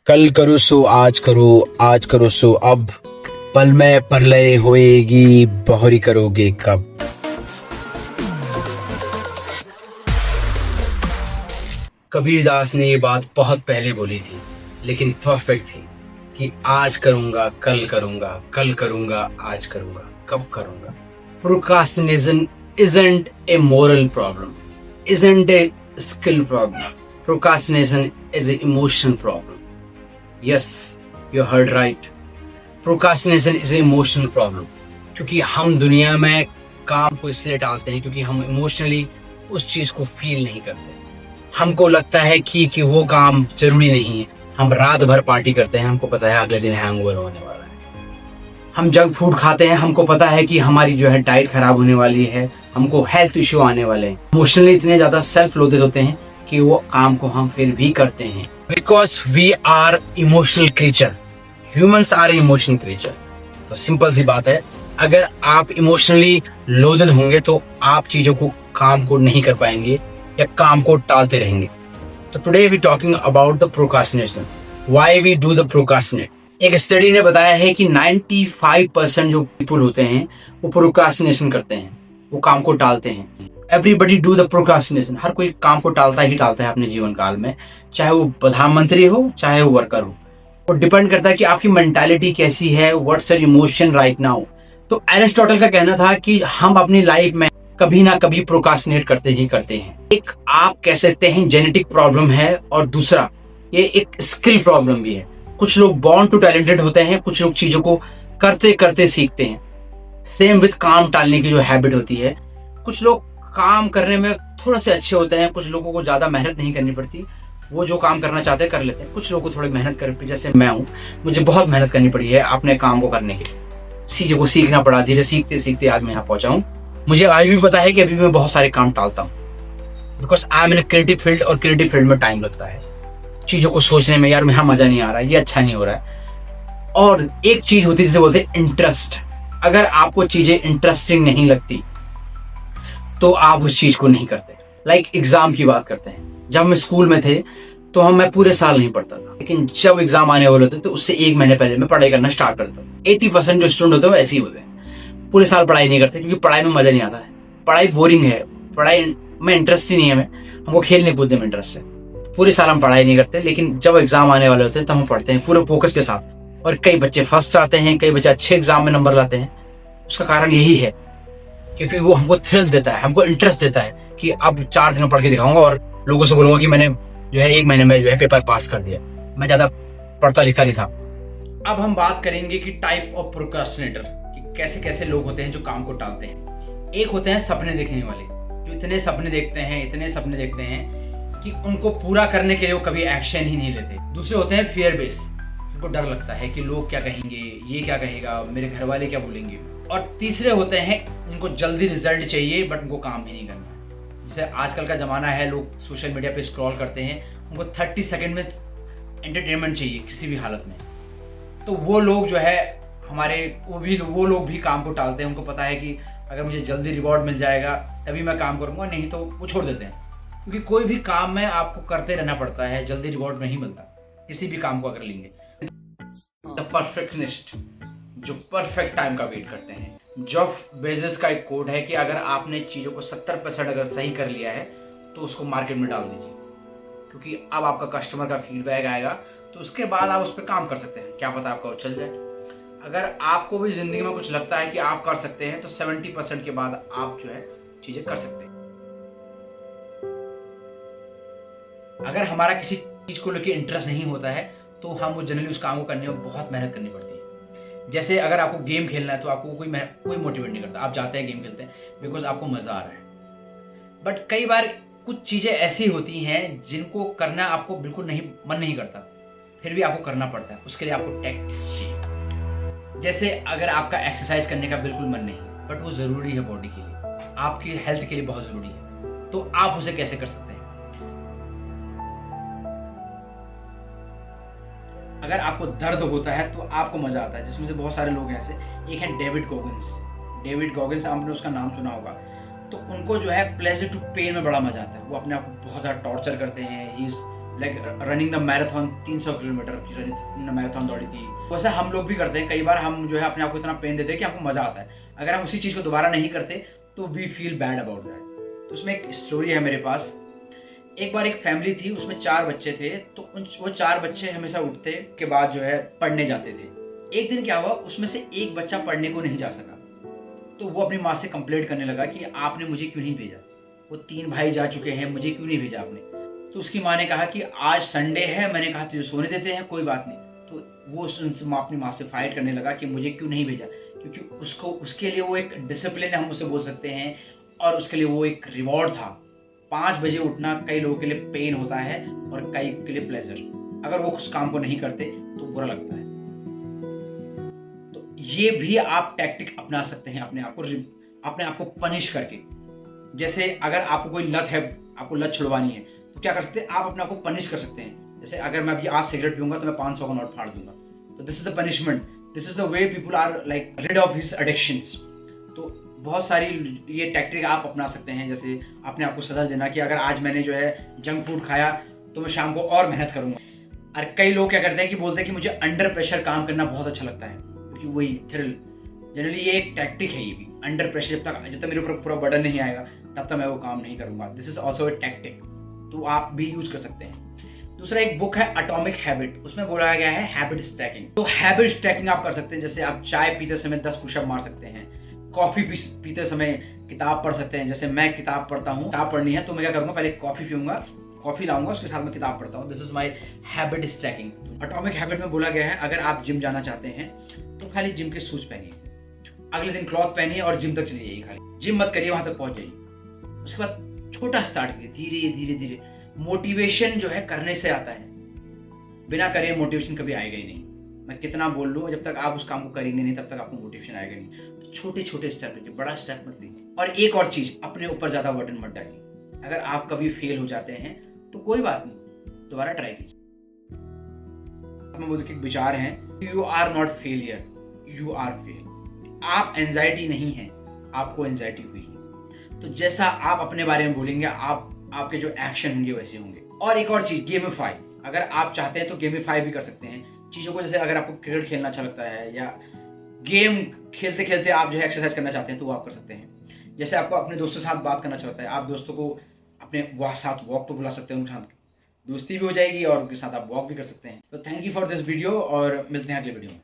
कल करो सो आज करो सो अब, पल में प्रलय होएगी, बहुरी करोगे कब। कबीरदास ने ये बात बहुत पहले बोली थी, लेकिन परफेक्ट थी कि आज करूंगा, कल करूंगा, कल करूंगा, आज करूंगा, कब करूंगा। Procrastination isn't a moral problem, isn't a skill problem. Procrastination is an emotional problem. Yes, you heard right. Procrastination is an emotional problem. क्योंकि हम दुनिया में काम को इसलिए टालते हैं क्योंकि हम इमोशनली उस चीज को फील नहीं करते। हमको लगता है कि वो काम जरूरी नहीं है। हम रात भर पार्टी करते हैं, हमको पता है अगले दिन हैंगओवर होने वाला है। हम जंक फूड खाते हैं, हमको पता है कि हमारी जो है डाइट खराब होने वाली है, हमको हेल्थ इश्यू आने वाले हैं। इमोशनली इतने ज्यादा सेल्फ लोडेड होते हैं कि वो काम को हम फिर भी करते हैं। Because we are emotional creature, humans are emotional creature. तो सिंपल सी बात है, अगर आप इमोशनली लोडेड होंगे तो आप चीजों को, काम को नहीं कर पाएंगे या काम को टालते रहेंगे। तो today we talking about the procrastination, why we do the procrastinate. एक स्टडी ने बताया है कि 95% जो पीपल होते हैं वो प्रोक्रास्टिनेशन करते हैं, वो काम को टालते हैं। एवरीबडी डू द प्रोक्रास्टिनेशन, हर कोई काम को टालता ही टालता है अपने जीवन काल में, चाहे वो प्रधानमंत्री हो चाहे वो वर्कर हो। वो डिपेंड करता है कि आपकी मेंटालिटी कैसी है, what's your emotion right now. तो एरिस्टोटल का कहना था कि हम अपनी लाइफ में कभी ना कभी प्रोक्रास्टिनेट करते ही करते हैं। एक आप कह सकते हैं जेनेटिक प्रॉब्लम है, और दूसरा ये एक स्किल प्रॉब्लम भी है। कुछ लोग बॉर्न टू टैलेंटेड होते हैं, कुछ लोग चीजों को करते करते सीखते हैं। सेम विद काम टालने की जो हैबिट होती है, कुछ लोग काम करने में थोड़ा से अच्छे होते हैं, कुछ लोगों को ज्यादा मेहनत नहीं करनी पड़ती, वो जो काम करना चाहते हैं कर लेते हैं। कुछ लोगों को थोड़ी मेहनत करनी पड़ती, जैसे मैं हूँ, मुझे बहुत मेहनत करनी पड़ी है अपने काम को करने के लिए, चीजों को सीखना पड़ा। धीरे सीखते सीखते आज मैं यहाँ पहुंचा हूँ। मुझे आज भी पता है कि अभी मैं बहुत सारे काम टालता हूँ, because I am in creative field, और क्रिएटिव फील्ड में टाइम लगता है चीजों को सोचने में। यार यहाँ मजा नहीं आ रहा है, ये अच्छा नहीं हो रहा है। और एक चीज होती है जिसे बोलते हैं इंटरेस्ट। अगर आपको चीजें इंटरेस्टिंग नहीं लगती तो आप उस चीज को नहीं करते। लाइक एग्जाम की बात करते हैं, जब हम स्कूल में थे तो मैं पूरे साल नहीं पढ़ता था, लेकिन जब एग्जाम आने वाले होते तो उससे एक महीने पहले मैं पढ़ाई करना स्टार्ट करता हूँ। 80% जो स्टूडेंट होते हैं वो ऐसे ही होते हैं, पूरे साल पढ़ाई नहीं करते, क्योंकि पढ़ाई में मजा नहीं आता है, पढ़ाई बोरिंग है, पढ़ाई में इंटरेस्ट ही नहीं है, हमको खेलने कूदने में इंटरेस्ट है। पूरे साल हम पढ़ाई नहीं करते, लेकिन जब एग्जाम आने वाले होते हैं तब हम पढ़ते हैं पूरे फोकस के साथ। और कई बच्चे फर्स्ट आते हैं, कई बच्चे अच्छे एग्जाम में नंबर लाते हैं। उसका कारण यही है क्योंकि वो हमको थ्रिल देता है, हमको इंटरेस्ट देता है कि अब 4 दिन में पढ़ के दिखाऊंगा और लोगों से बोलूंगा कि मैंने जो है 1 महीने में जो है पेपर पास कर दिया। मैं ज्यादा पढ़ता लिखता नहीं था। अब हम बात करेंगे कि टाइप ऑफ प्रोक्रास्टिनेटर, कि कैसे कैसे लोग होते हैं जो काम को टालते हैं। एक होते हैं सपने देखने वाले, जो इतने सपने देखते हैं कि उनको पूरा करने के लिए वो कभी एक्शन ही नहीं लेते। दूसरे होते हैं फियर बेस, उनको डर लगता है कि लोग क्या कहेंगे, ये क्या कहेगा, मेरे घर वाले क्या बोलेंगे। और तीसरे होते हैं उनको जल्दी रिजल्ट चाहिए बट उनको काम ही नहीं करना। जैसे आजकल का जमाना है, लोग सोशल मीडिया पे स्क्रॉल करते हैं, उनको 30 सेकंड में एंटरटेनमेंट चाहिए किसी भी हालत में। तो वो लोग जो है वो लोग भी काम को टालते हैं। उनको पता है कि अगर मुझे जल्दी रिवॉर्ड मिल जाएगा तभी मैं काम करूंगा, नहीं तो वो छोड़ देते हैं। क्योंकि कोई भी काम में आपको करते रहना पड़ता है, जल्दी रिवॉर्ड नहीं मिलता किसी भी काम को अगर लेंगे। द परफेक्शनिस्ट, जो परफेक्ट टाइम का वेट करते हैं। जेफ बेजोस का एक कोड है कि अगर आपने चीज़ों को 70% अगर सही कर लिया है तो उसको मार्केट में डाल दीजिए, क्योंकि अब आपका कस्टमर का फीडबैक आएगा तो उसके बाद आप उस पर काम कर सकते हैं। क्या पता आपका वो चल जाए। अगर आपको भी ज़िंदगी में कुछ लगता है कि आप कर सकते हैं तो 70% के बाद आप जो है चीज़ें कर सकते हैं। अगर हमारा किसी चीज़ को लेकर इंटरेस्ट नहीं होता है तो हम वो जनरली उस काम को करने में बहुत मेहनत करनी पड़ती है। जैसे अगर आपको गेम खेलना है तो आपको कोई मोटिवेट नहीं करता, आप जाते हैं गेम खेलते हैं बिकॉज आपको मज़ा आ रहा है। बट कई बार कुछ चीज़ें ऐसी होती हैं जिनको करना आपको बिल्कुल मन नहीं करता, फिर भी आपको करना पड़ता है। उसके लिए आपको टैक्टिक्स चाहिए। जैसे अगर आपका एक्सरसाइज करने का बिल्कुल मन नहीं, बट वो ज़रूरी है बॉडी के लिए, आपकी हेल्थ के लिए बहुत ज़रूरी है, तो आप उसे कैसे कर सकते हैं। अगर आपको दर्द होता है तो आपको मजा आता है, जिसमें से बहुत सारे लोग हैं ऐसे। एक है डेविड गॉगिन्स, आपने उसका नाम सुना होगा। तो उनको जो है प्लेजर टू पेन में बड़ा मजा आता है। वो अपने आप को बहुत ज़्यादा टॉर्चर करते हैं, he is like running the marathon 300 kilometre की रनिंग मैराथन दौड़ी थी। वैसे हम लोग भी करते हैं, कई बार हम जो है अपने आप को इतना पेन देते हैं कि हमको मज़ा आता है। अगर हम उसी चीज़ को दोबारा नहीं करते तो we feel bad about that. तो उसमें एक स्टोरी है मेरे पास। एक बार एक फैमिली थी, उसमें 4 बच्चे थे। तो वो 4 बच्चे हमेशा उठते के बाद जो है पढ़ने जाते थे। एक दिन क्या हुआ, उसमें से एक बच्चा पढ़ने को नहीं जा सका। तो वो अपनी माँ से कंप्लेंट करने लगा कि आपने मुझे क्यों नहीं भेजा, वो 3 भाई जा चुके हैं, मुझे क्यों नहीं भेजा आपने। तो उसकी माँ ने कहा कि आज संडे है, मैंने कहा तुझे सोने देते हैं, कोई बात नहीं। तो वो अपनी माँ से फाइट करने लगा कि मुझे क्यों नहीं भेजा, क्योंकि उसको उसके लिए वो एक डिसिप्लिन हम उसे बोल सकते हैं, और उसके लिए वो एक रिवॉर्ड था। 5 बजे उठना कई लोगों के लिए पेन होता है और कई के लिए प्लेजर। अगर वो उस काम को नहीं करते तो बुरा लगता है। तो ये भी आप टैक्टिक अपना सकते हैं अपने आप को पनिश करके। जैसे अगर आपको कोई लत है, आपको लत छुड़वानी है, तो क्या कर सकते हैं, आप अपने आप को पनिश कर सकते हैं। जैसे अगर मैं अभी आज सिगरेट पीऊंगा तो मैं 500 का नोट फाड़ दूंगा। तो this is the punishment, this is the way people are like rid of his addictions. तो बहुत सारी ये टैक्टिक आप अपना सकते हैं। जैसे अपने आप को सजा देना कि अगर आज मैंने जो है जंक फूड खाया तो मैं शाम को और मेहनत करूंगा। और कई लोग क्या करते हैं कि बोलते हैं कि मुझे अंडर प्रेशर काम करना बहुत अच्छा लगता है, क्योंकि वही थ्रिल। जनरली ये एक टैक्टिक है। ये भी अंडर प्रेशर, जब तक मेरे ऊपर पूरा बर्डन नहीं आएगा तब तक मैं वो काम नहीं करूंगा। This is also a tactic, तो आप भी यूज कर सकते हैं। दूसरा एक बुक है एटॉमिक हैबिट, उसमें बोला गया है हैबिट स्टैकिंग। तो हैबिट स्टैकिंग आप कर सकते हैं। जैसे आप चाय पीते समय 10 पुशअप मार सकते हैं, कॉफी पीते समय किताब पढ़ सकते हैं। जैसे मैं किताब पढ़ता हूँ, किताब पढ़नी है तो मैं क्या करूँगा, पहले कॉफी पीऊंगा, कॉफी लाऊंगा, उसके साथ में किताब पढ़ता हूँ। This is my habit stacking. Atomic habit में बोला गया है अगर आप जिम जाना चाहते हैं तो खाली जिम के शूज पहनिए, अगले दिन क्लॉथ पहनिए और जिम तक चले जाइए। खाली जिम मत करिए, वहां तक पहुंच जाइए। उसके बाद छोटा स्टार्ट करिए, धीरे धीरे धीरे। मोटिवेशन जो है करने से आता है, बिना करे मोटिवेशन कभी आएगा ही नहीं। मैं कितना बोल लूँ, जब तक आप उस काम को करेंगे नहीं तब तक आपको मोटिवेशन आएगा नहीं। तो छोटे छोटे स्टेप लीजिए, बड़ा स्टेप मत लीजिए। और एक और चीज, अपने ऊपर ज्यादा बर्डन मत डालिए। अगर आप कभी फेल हो जाते हैं तो कोई बात नहीं, दोबारा ट्राई कीजिए। बुद्ध के विचार हैं, you are not failure, you are fail. आप एंजाइटी नहीं है, आपको एंजाइटी हुई है। तो जैसा आप अपने बारे में बोलेंगे, आपके जो एक्शन होंगे वैसे होंगे। और एक और चीज, गेमिफाई। अगर आप चाहते हैं तो गेमिफाई भी कर सकते हैं चीजों को। जैसे अगर आपको क्रिकेट खेलना अच्छा लगता है या गेम खेलते खेलते आप जो है एक्सरसाइज करना चाहते हैं तो वो आप कर सकते हैं। जैसे आपको अपने दोस्तों के साथ बात करना अच्छा लगता है, आप दोस्तों को अपने साथ वॉक पर बुला सकते हैं, उनके साथ दोस्ती भी हो जाएगी और उनके साथ आप वॉक भी कर सकते हैं। तो thank you for this video और मिलते हैं अगले वीडियो में।